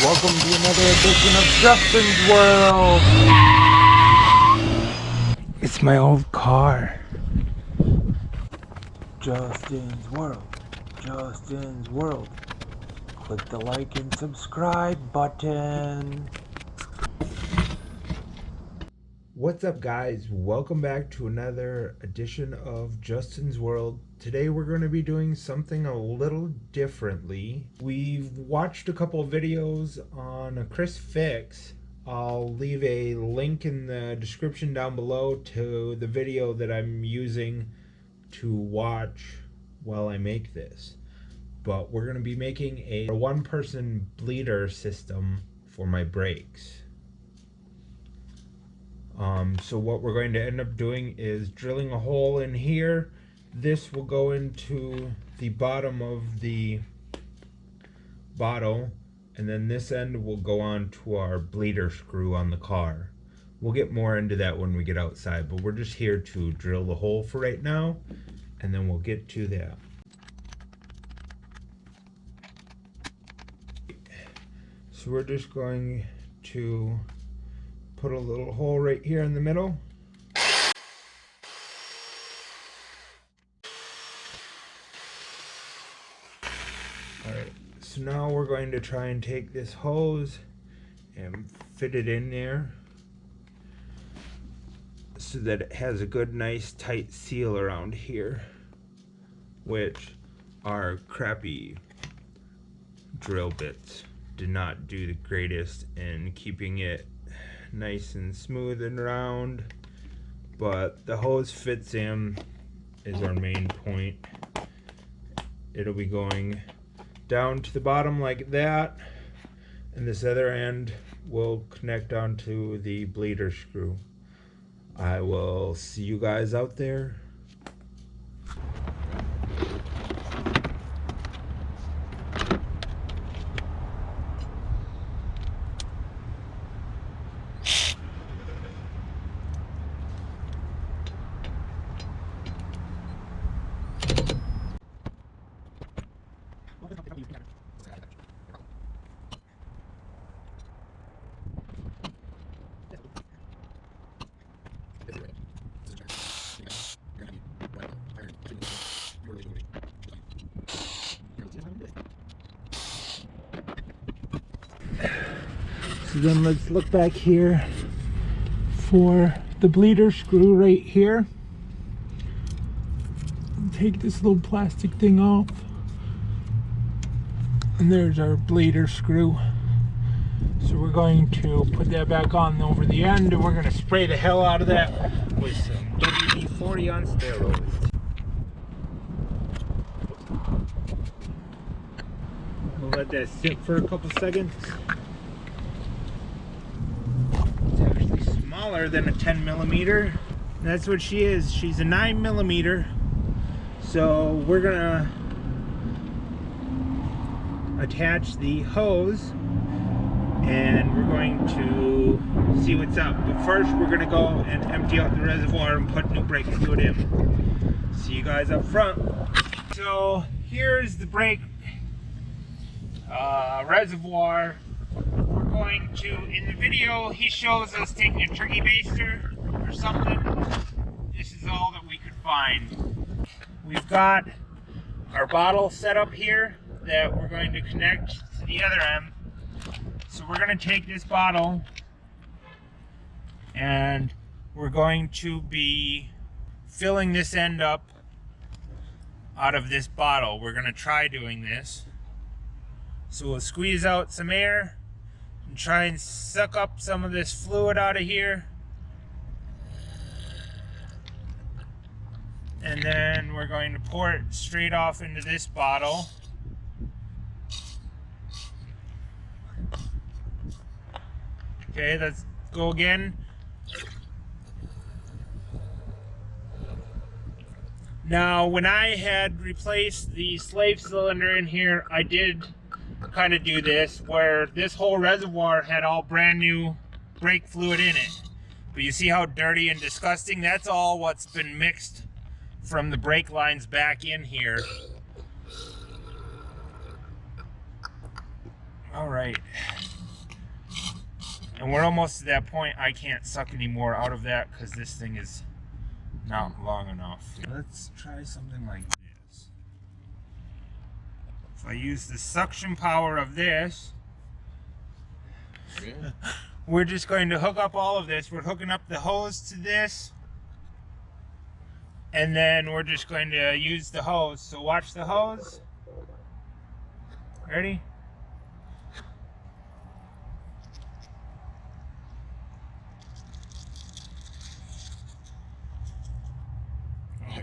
Welcome to another edition of Justin's World. It's my old car. Justin's World. Justin's World. Click the like and subscribe button. What's up, guys? Welcome back to another edition of Justin's World. Today we're going to be doing something a little differently. We've watched a couple of videos on a chrisfix. I'll leave a link in the description down below to the video that I'm using to watch while I make this. But we're going to be making a one-person bleeder system for my brakes. So what we're going to end up doing is drilling a hole in here. This will go into the bottom of the bottle, and then this end will go on to our bleeder screw on the car. We'll get more into that when we get outside, but we're just here to drill the hole for right now, and then we'll get to that. So we're just going to put a little hole right here in the middle. Alright, so now we're going to try and take this hose and fit it in there so that it has a good, nice, tight seal around here, which our crappy drill bits did not do the greatest in keeping it nice and smooth and round, but the hose fits in is our main point. It'll be going down to the bottom like that, and this other end will connect onto the bleeder screw. I will see you guys out there. So then let's look back here for the bleeder screw right here. Take this little plastic thing off, and there's our bleeder screw. So we're going to put that back on over the end, and we're going to spray the hell out of that with some WD-40 on steroids. We'll let that sit for a couple seconds. It's actually smaller than a 10 millimeter. That's what she is. She's a 9 millimeter. So we're gonna attach the hose and we're going to see what's up. But first we're gonna go and empty out the reservoir and put new brake fluid in. See you guys up front. So here's the brake reservoir. We're going to, in the video he shows us taking a turkey baster or something. This is all that we could find. We've got our bottle set up here that we're going to connect to the other end. So we're going to take this bottle and we're going to be filling this end up out of this bottle. We're going to try doing this. So we'll squeeze out some air and try and suck up some of this fluid out of here. And then we're going to pour it straight off into this bottle. Okay, let's go again. Now, when I had replaced the slave cylinder in here, I did kind of do this, where this whole reservoir had all brand new brake fluid in it. But you see how dirty and disgusting? That's all what's been mixed from the brake lines back in here. All right. And we're almost to that point. I can't suck any more out of that because this thing is not long enough. Let's try something like this. If I use the suction power of this, we're just going to hook up all of this. We're hooking up the hose to this, and then we're just going to use the hose. So watch the hose. Ready?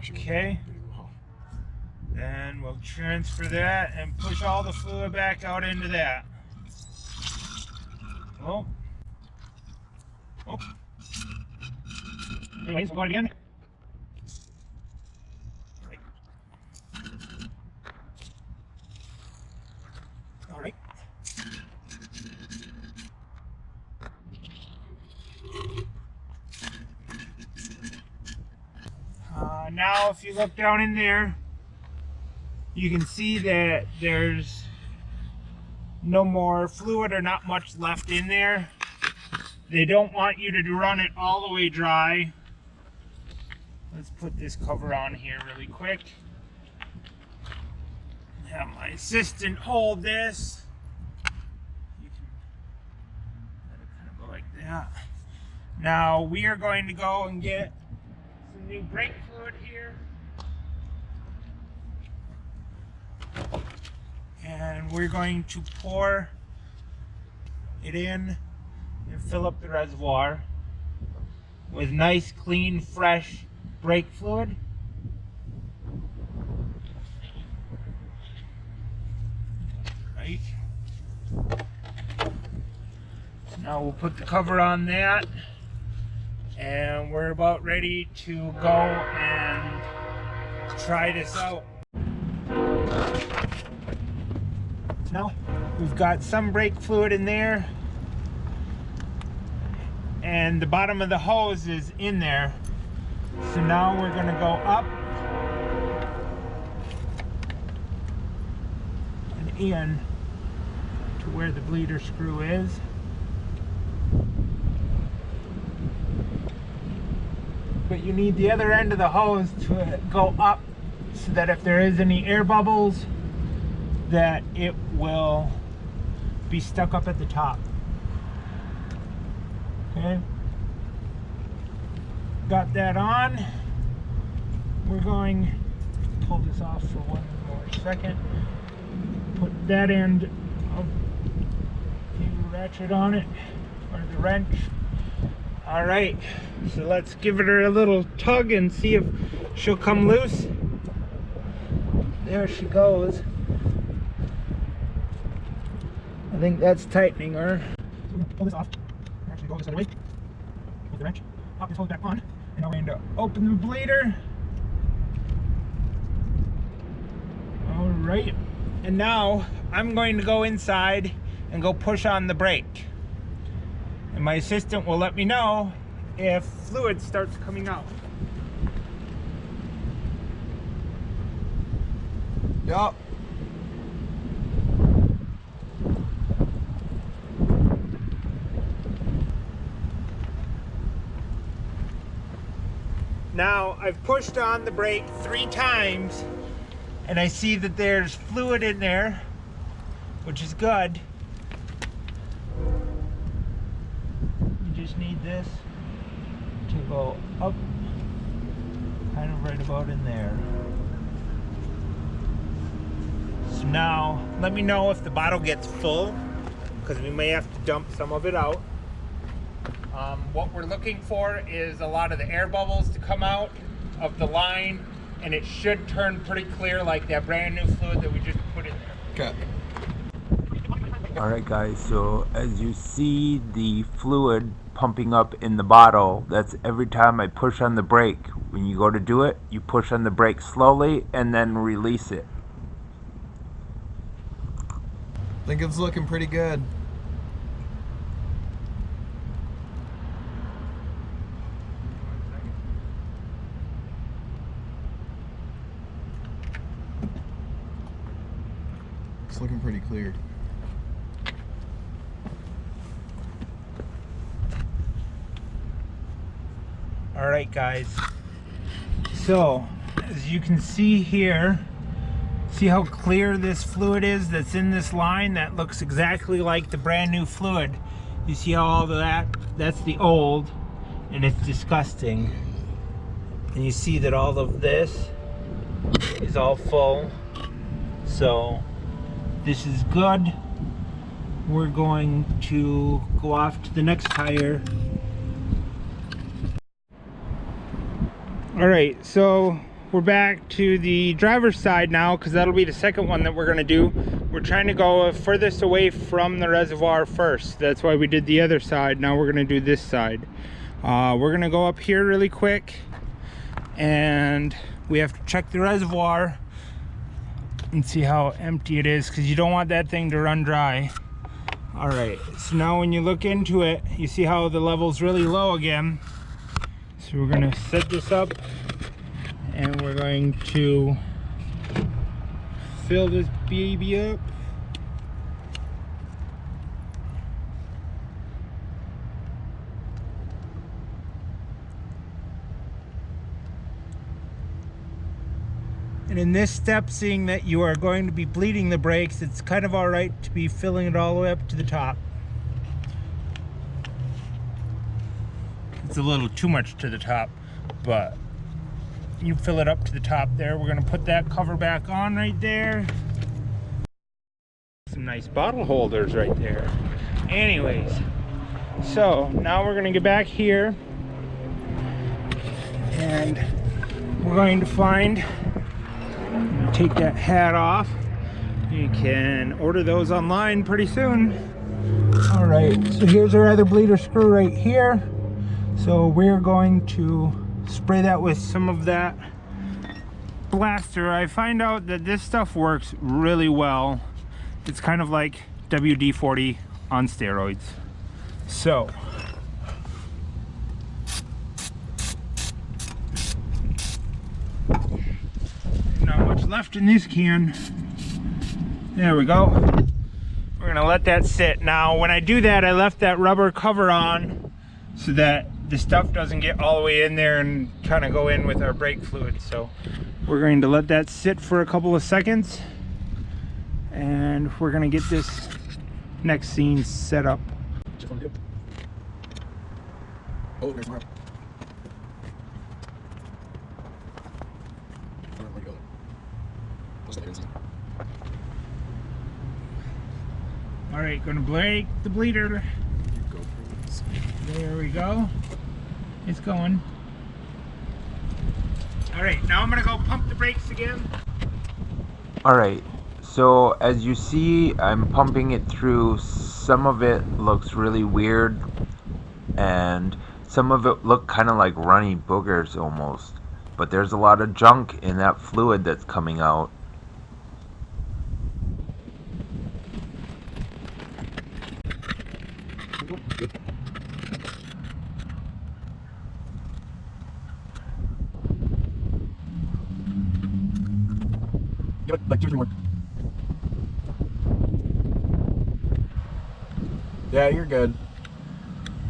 Okay. Then we'll transfer that and push all the fluid back out into that. Oh. Oh. Anyways, we'll go again. All right. Now, if you look down in there, you can see that there's no more fluid or not much left in there. They don't want you to run it all the way dry. Let's put this cover on here really quick. Have my assistant hold this. You can let it kind of go like that. Now we are going to go and get some new brake fluid here. And we're going to pour it in and fill up the reservoir with nice, clean, fresh brake fluid. Right. Now we'll put the cover on that, and we're about ready to go and try this out. Now we've got some brake fluid in there, and the bottom of the hose is in there. So now we're going to go up and in to where the bleeder screw is. But you need the other end of the hose to go up so that if there is any air bubbles, that it will be stuck up at the top. Okay, got that on. We're going to pull this off for one more second. Put that end of the ratchet on it, or the wrench. All right, so let's give her a little tug and see if she'll come loose. There she goes. I think that's tightening her. So we're going to pull this off. Actually go this other way with the wrench. Pop this hose back on, and I'm going to open the bleeder. All right, and now I'm going to go inside and go push on the brake. And my assistant will let me know if fluid starts coming out. Yup. Now, I've pushed on the brake 3 times, and I see that there's fluid in there, which is good. You just need this to go up, kind of right about in there. So now, let me know if the bottle gets full, because we may have to dump some of it out. What we're looking for is a lot of the air bubbles to come out of the line, and it should turn pretty clear like that brand new fluid that we just put in there. Okay. Alright guys, so as you see the fluid pumping up in the bottle, that's every time I push on the brake. When you go to do it, you push on the brake slowly and then release it. I think it's looking pretty good. It's looking pretty clear. Alright guys, so as you can see here, see how clear this fluid is that's in this line? That looks exactly like the brand new fluid. You see how all of that's the old, and it's disgusting. And you see that all of this is all full. So this is good. We're going to go off to the next tire. Alright, so we're back to the driver's side now, because that'll be the second one that we're going to do. We're trying to go furthest away from the reservoir first. That's why we did the other side. Now we're going to do this side. We're going to go up here really quick, and we have to check the reservoir and see how empty it is, because you don't want that thing to run dry. Alright, so now when you look into it, you see how the level's really low again. So we're going to set this up, and we're going to fill this baby up. And in this step, seeing that you are going to be bleeding the brakes, it's kind of alright to be filling it all the way up to the top. It's a little too much to the top, but you fill it up to the top there. We're going to put that cover back on right there. Some nice bottle holders right there. Anyways, so now we're going to get back here, and we're going to find, take that hat off. You can order those online pretty soon. All right, so here's our other bleeder screw right here. So we're going to spray that with some of that blaster. I find out that this stuff works really well. It's kind of like WD-40 on steroids. So not much left in this can. There we go. We're gonna let that sit. Now when I do that, I left that rubber cover on so that the stuff doesn't get all the way in there and kind of go in with our brake fluid. So we're going to let that sit for a couple of seconds, and we're going to get this next scene set up. Oh, there's more. All right, going to break the bleeder. There we go. It's going. All right, now I'm gonna go pump the brakes again. Alright, so as you see, I'm pumping it through. Some of it looks really weird, and some of it look kind of like runny boogers almost. But there's a lot of junk in that fluid that's coming out. Give it like 2 or 3 more. Yeah, you're good.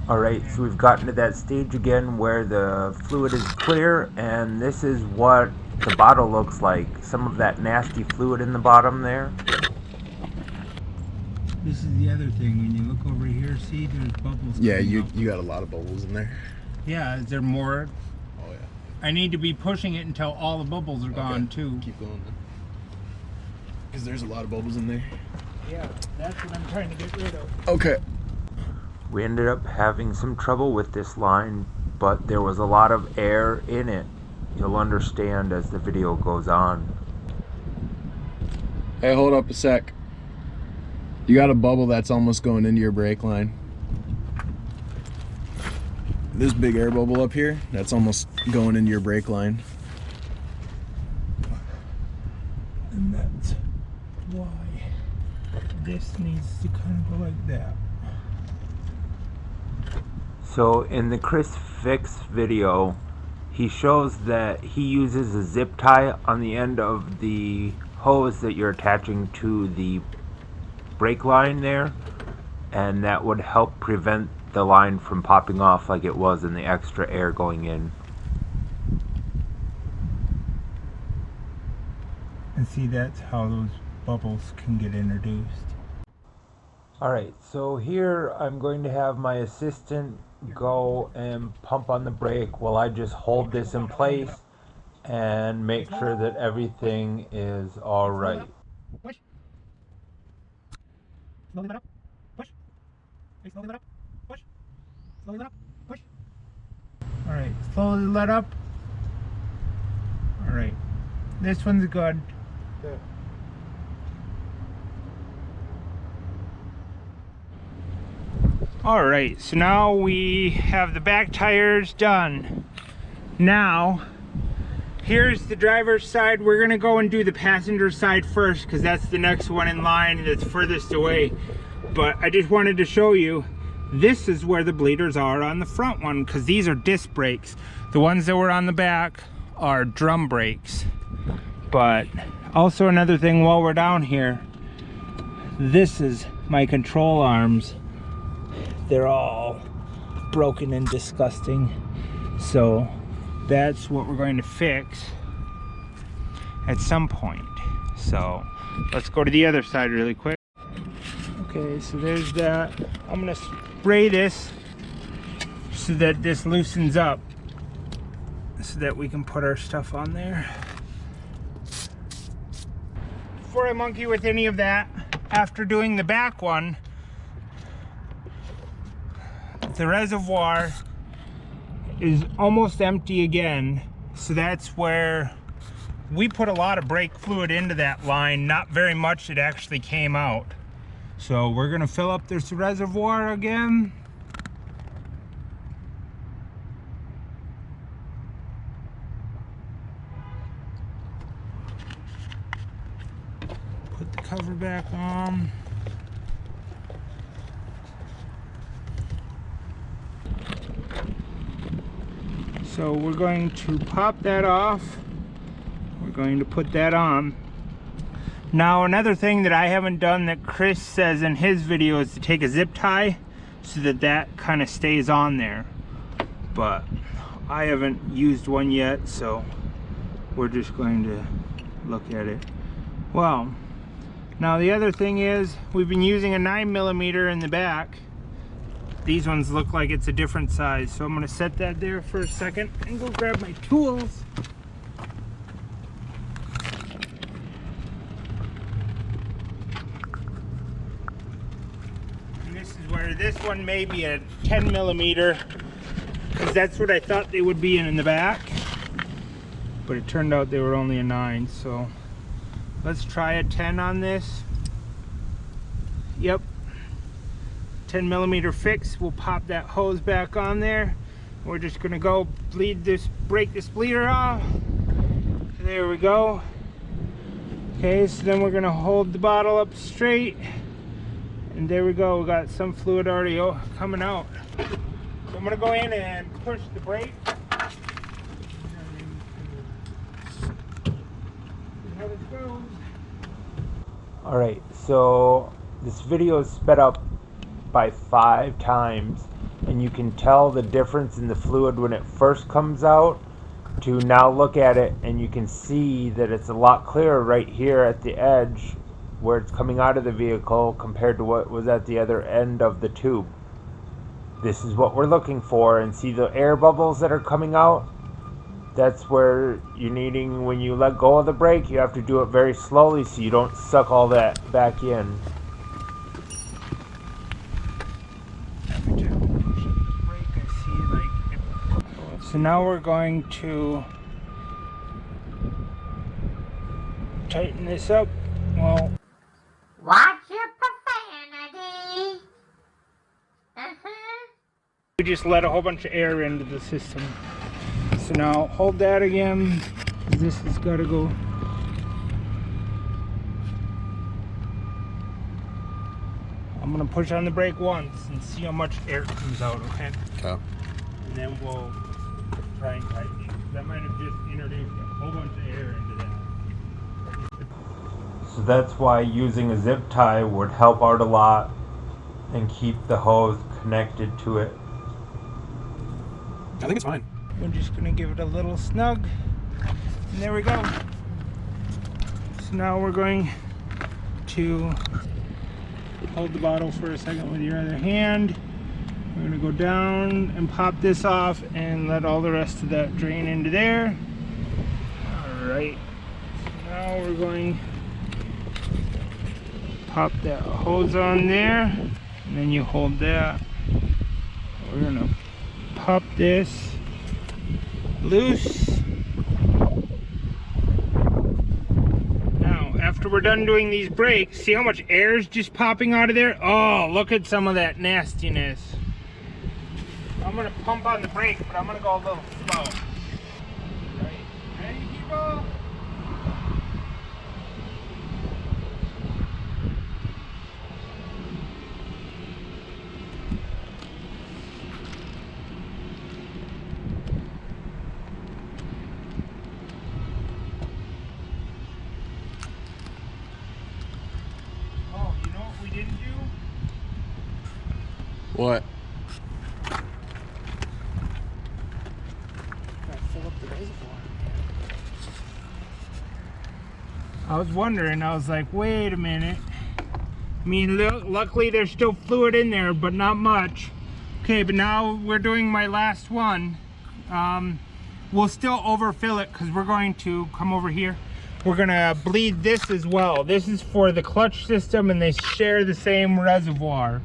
Alright, so we've gotten to that stage again where the fluid is clear, and this is what the bottle looks like. Some of that nasty fluid in the bottom there. This is the other thing. When you look over here, see there's bubbles. Yeah, coming you up. got a lot of bubbles in there. Yeah, is there more? Oh yeah. I need to be pushing it until all the bubbles are gone too. Keep going then. Because there's a lot of bubbles in there. Yeah, that's what I'm trying to get rid of. Okay. We ended up having some trouble with this line, but there was a lot of air in it. You'll understand as the video goes on. Hey, hold up a sec. You got a bubble that's almost going into your brake line. This big air bubble up here, that's almost going into your brake line. And that's why this needs to kind of go like that. So in the chrisfix video, he shows that he uses a zip tie on the end of the hose that you're attaching to the brake line there, and that would help prevent the line from popping off like it was in the extra air going in. And see, that's how those bubbles can get introduced. Alright, so here I'm going to have my assistant go and pump on the brake while I just hold this in place and make sure that everything is alright. Push. Slowly let up. Push. Okay, slowly let up. Push. Slowly let up. Push. Alright, slowly let up. Alright. This one's good. Okay. Alright, so now we have the back tires done. Now, here's the driver's side. We're gonna go and do the passenger side first because that's the next one in line that's furthest away. But I just wanted to show you, this is where the bleeders are on the front one because these are disc brakes. The ones that were on the back are drum brakes. But also another thing while we're down here, this is my control arms. They're all broken and disgusting. So that's what we're going to fix at some point. So let's go to the other side really quick. Okay, so there's that. I'm gonna spray this so that this loosens up so that we can put our stuff on there. Before I monkey with any of that, after doing the back one, the reservoir is almost empty again, so that's where we put a lot of brake fluid into that line. Not very much, it actually came out. So we're gonna fill up this reservoir again. Put the cover back on. So we're going to pop that off. We're going to put that on. Now another thing that I haven't done that Chris says in his video is to take a zip tie so that that kind of stays on there. But I haven't used one yet, so we're just going to look at it. Well, now the other thing is we've been using a 9mm in the back. These ones look like it's a different size, so I'm gonna set that there for a second and go grab my tools. And this is where this one may be a 10mm, because that's what I thought they would be in the back. But it turned out they were only a 9, so let's try a 10 on this. Yep. 10mm fix. We'll pop that hose back on there. We're just gonna go break this bleeder off. There we go. Okay, so then we're gonna hold the bottle up straight, and there we go. We got some fluid already coming out. So I'm gonna go in and push the brake. All right, so this video is sped up by 5 times, and you can tell the difference in the fluid when it first comes out to now look at it, and you can see that it's a lot clearer right here at the edge where it's coming out of the vehicle compared to what was at the other end of the tube. This is what we're looking for, and see the air bubbles that are coming out? That's where you're needing, when you let go of the brake, you have to do it very slowly so you don't suck all that back in. So now we're going to tighten this up. Well, watch your profanity. we just let a whole bunch of air into the system. So now hold that again. This has got to go. I'm going to push on the brake once and see how much air comes out, okay? Okay. And then we'll try and tighten it. That might have just introduced a whole bunch of air into that. So that's why using a zip tie would help out a lot and keep the hose connected to it. I think it's fine. We're just going to give it a little snug. And there we go. So So now we're going to hold the bottle for a second with your other hand. We're going to go down and pop this off and let all the rest of that drain into there. Alright, so now we're going to pop that hose on there, and then you hold that. We're going to pop this loose. Now, after we're done doing these brakes, see how much air is just popping out of there? Oh, look at some of that nastiness. I'm gonna pump on the brake, but I'm gonna go a little slow. Right. Ready, people? Oh, you know what we didn't do? What? I was wondering, I was like, wait a minute. I mean, luckily there's still fluid in there, but not much. Okay, but now we're doing my last one. We'll still overfill it because we're going to come over here. We're gonna bleed this as well. This is for the clutch system and they share the same reservoir.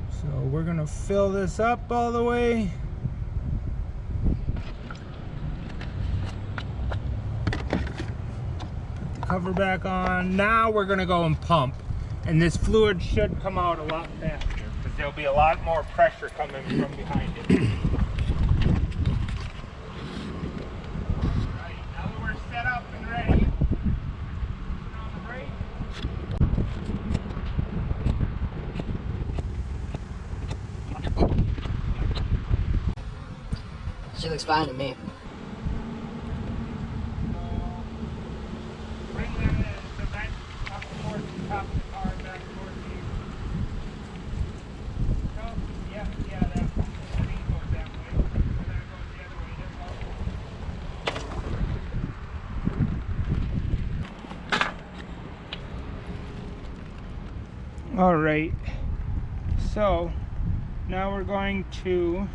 So we're gonna fill this up all the way. Cover back on. Now we're gonna go and pump, and this fluid should come out a lot faster because there'll be a lot more pressure coming from behind it. Alright, now that we're set up and ready, put on the brake. She looks fine to me. Bring the vent up towards the top of the car, back towards you. Oh, yeah, that thing goes that way. And then it goes the other way. That's all. All right. So now we're going to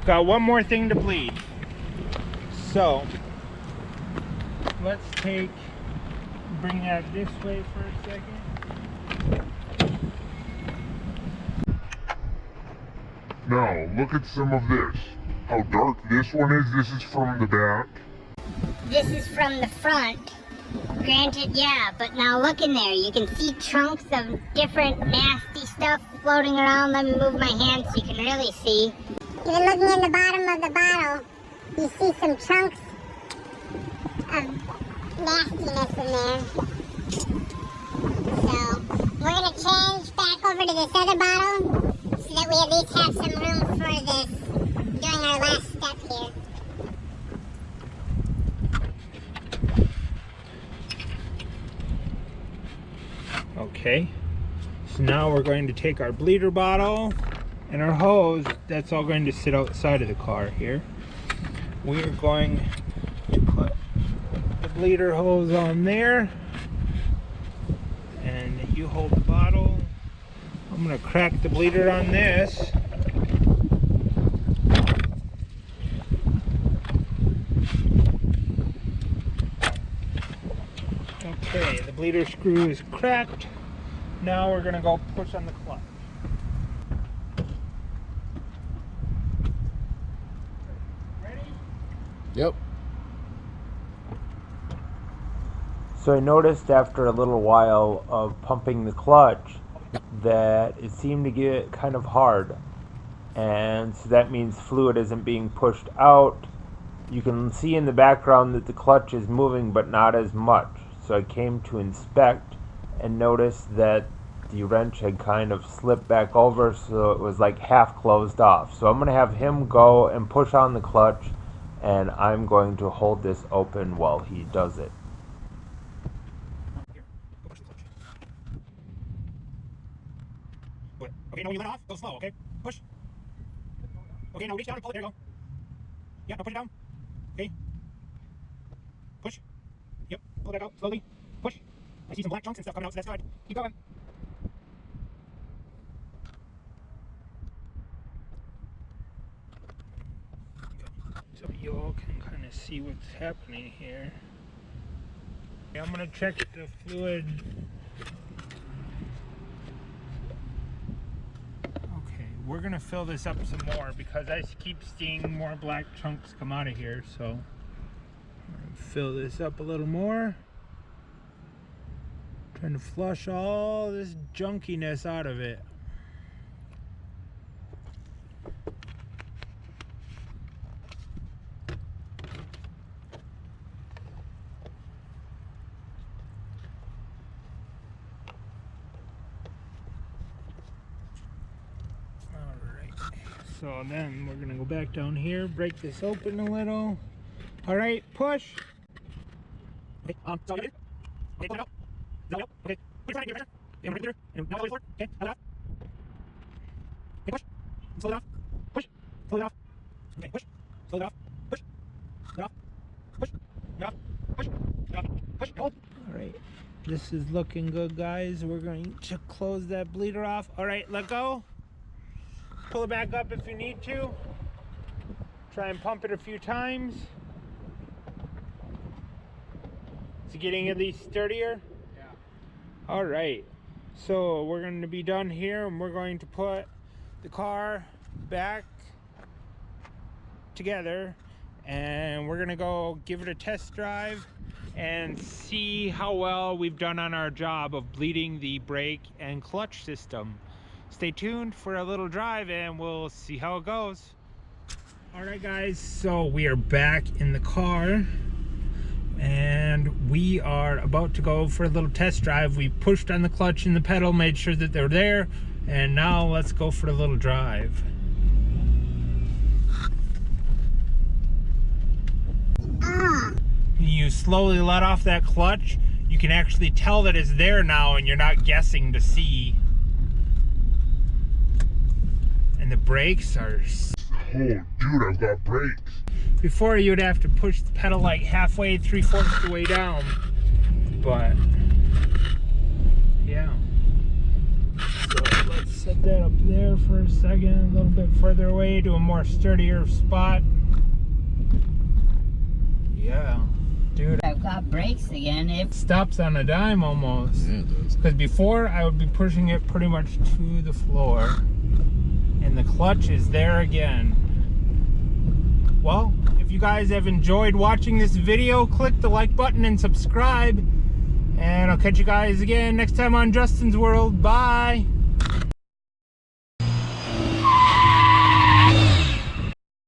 got one more thing to bleed. So let's bring that this way for a second. Now, look at some of this. How dark this one is. This is from the back. This is from the front. Granted, yeah, but now look in there. You can see chunks of different nasty stuff floating around. Let me move my hand so you can really see. Even looking in the bottom of the bottle, you see some chunks of nastiness in there. So, we're going to change back over to this other bottle so that we at least have some room for this during our last step here. Okay, so now we're going to take our bleeder bottle and our hose. That's all going to sit outside of the car here. We are going to put the bleeder hose on there, and you hold the bottle. I'm going to crack the bleeder on this. Okay, the bleeder screw is cracked. Now we're going to go push on the clutch. Ready? Yep. So I noticed after a little while of pumping the clutch that it seemed to get kind of hard, and so that means fluid isn't being pushed out. You can see in the background that the clutch is moving but not as much. So I came to inspect and noticed that the wrench had kind of slipped back over, so it was like half closed off. So I'm going to have him go and push on the clutch and I'm going to hold this open while he does it. Here, go push the clutch. What? Okay, now when you let off, go slow, okay? Push. Okay, now reach down and pull it. There you go. Yeah, now push it down. Okay. Push. Yep, pull that out slowly. Push. I see some black chunks and stuff coming out, so that's good. Keep going. So you all can kind of see what's happening here. I'm going to check the fluid. Okay, we're going to fill this up some more because I keep seeing more black chunks come out of here. So I'm going to fill this up a little more. Trying to flush all this junkiness out of it. So then we're gonna go back down here, break this open a little. All right, push. Okay, so you okay, pull it out. Okay, put your hand here, pressure. And right there, and now all the way to the floor. Okay, now it off. Okay, push. And slow it off. Push. Slow it off. Okay, push. Slow it off. Push. Slow it off. Push. Slow it off. Push. Slow it off. Push. Hold. All right, this is looking good, guys. We're going to close that bleeder off. All right, let go. Pull it back up if you need to. Try and pump it a few times. Is it getting at least sturdier? Yeah. All right. So we're going to be done here, and we're going to put the car back together, and we're going to go give it a test drive and see how well we've done on our job of bleeding the brake and clutch system. Stay tuned for a little drive and we'll see how it goes. All right, guys, so we are back in the car and we are about to go for a little test drive. We pushed on the clutch and the pedal, made sure that they're there, and now let's go for a little drive. You slowly let off that clutch, you can actually tell that it's there now and you're not guessing to see. And the brakes are... Oh, dude, I've got brakes. Before you'd have to push the pedal like halfway, 3/4 the way down. But, yeah. So let's set that up there for a second, a little bit further away to a more sturdier spot. Yeah. Dude, I've got brakes again. it stops on a dime almost. Yeah, it does. Because before I would be pushing it pretty much to the floor. And the clutch is there again. Well, if you guys have enjoyed watching this video, click the like button and subscribe. And I'll catch you guys again next time on Justin's World. Bye.